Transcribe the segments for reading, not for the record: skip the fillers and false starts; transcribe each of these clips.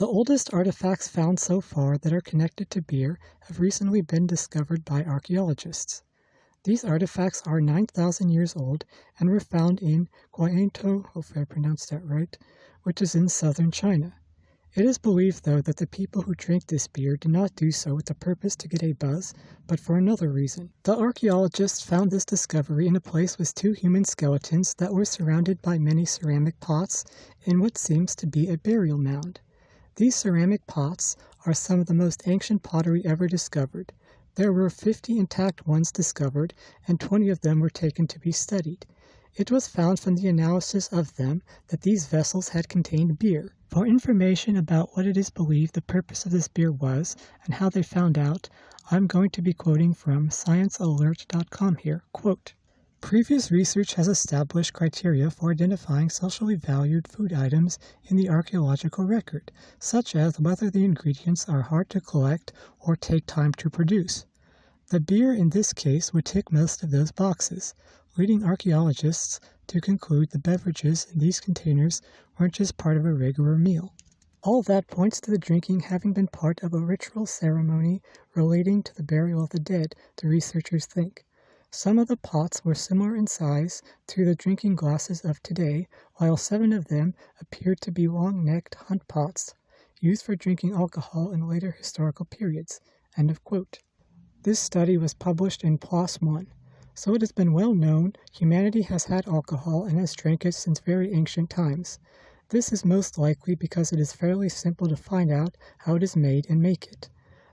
The oldest artifacts found so far that are connected to beer have recently been discovered by archaeologists. These artifacts are 9,000 years old and were found in Guangzhou, hopefully I pronounced that right, which is in southern China. It is believed, though, that the people who drank this beer did not do so with the purpose to get a buzz, but for another reason. The archaeologists found this discovery in a place with two human skeletons that were surrounded by many ceramic pots in what seems to be a burial mound. These ceramic pots are some of the most ancient pottery ever discovered. There were 50 intact ones discovered, and 20 of them were taken to be studied. It was found from the analysis of them that these vessels had contained beer. For information about what it is believed the purpose of this beer was and how they found out, I'm going to be quoting from sciencealert.com here. Quote, "Previous research has established criteria for identifying socially valued food items in the archaeological record, such as whether the ingredients are hard to collect or take time to produce. The beer in this case would tick most of those boxes, leading archaeologists to conclude the beverages in these containers weren't just part of a regular meal. All that points to the drinking having been part of a ritual ceremony relating to the burial of the dead, the researchers think. Some of the pots were similar in size to the drinking glasses of today, while 7 of them appeared to be long-necked hunt pots, used for drinking alcohol in later historical periods." End of quote. This study was published in PLOS One. So it has been well known humanity has had alcohol and has drank it since very ancient times. This is most likely because it is fairly simple to find out how it is made and make it.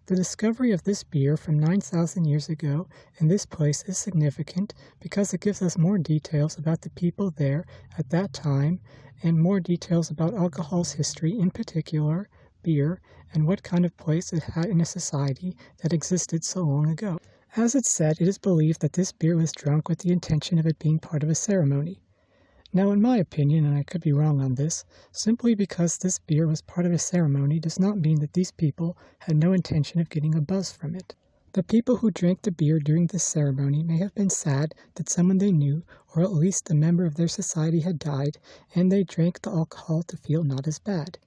The discovery of this beer from 9,000 years ago in this place is significant because it gives us more details about the people there at that time and more details about alcohol's history, in particular beer, and what kind of place it had in a society that existed so long ago. As it said, it is believed that this beer was drunk with the intention of it being part of a ceremony. Now, in my opinion, and I could be wrong on this, simply because this beer was part of a ceremony does not mean that these people had no intention of getting a buzz from it. The people who drank the beer during this ceremony may have been sad that someone they knew, or at least a member of their society, had died, and they drank the alcohol to feel not as bad.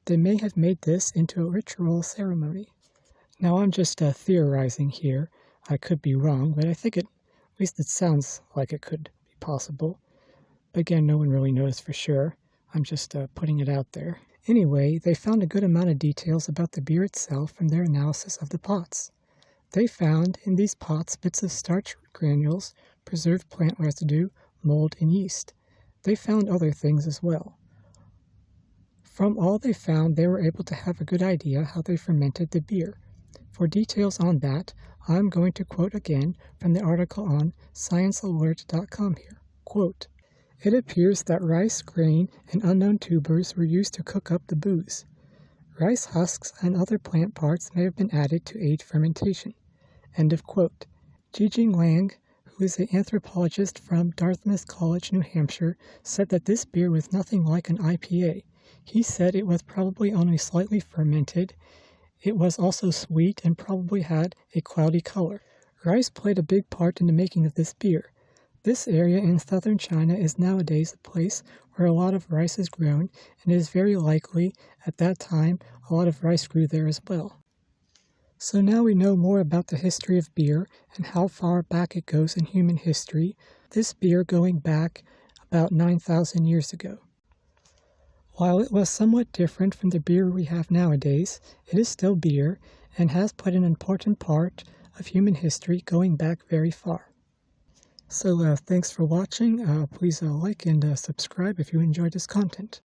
They may have made this into a ritual ceremony. Now, I'm just theorizing here. I could be wrong, but I think at least it sounds like it could be possible. Again, no one really knows for sure. I'm just putting it out there. Anyway, they found a good amount of details about the beer itself from their analysis of the pots. They found in these pots bits of starch granules, preserved plant residue, mold, and yeast. They found other things as well. From all they found, they were able to have a good idea how they fermented the beer. For details on that, I'm going to quote again from the article on sciencealert.com here. Quote, "It appears that rice, grain, and unknown tubers were used to cook up the booze. Rice husks and other plant parts may have been added to aid fermentation." End of quote. Jijing Lang, who is an anthropologist from Dartmouth College, New Hampshire, said that this beer was nothing like an IPA. He said it was probably only slightly fermented. It was also sweet and probably had a cloudy color. Rice played a big part in the making of this beer. This area in southern China is nowadays a place where a lot of rice is grown, and it is very likely at that time a lot of rice grew there as well. So now we know more about the history of beer and how far back it goes in human history, this beer going back about 9,000 years ago. While it was somewhat different from the beer we have nowadays, it is still beer and has played an important part of human history going back very far. So thanks for watching. Please like and subscribe if you enjoyed this content.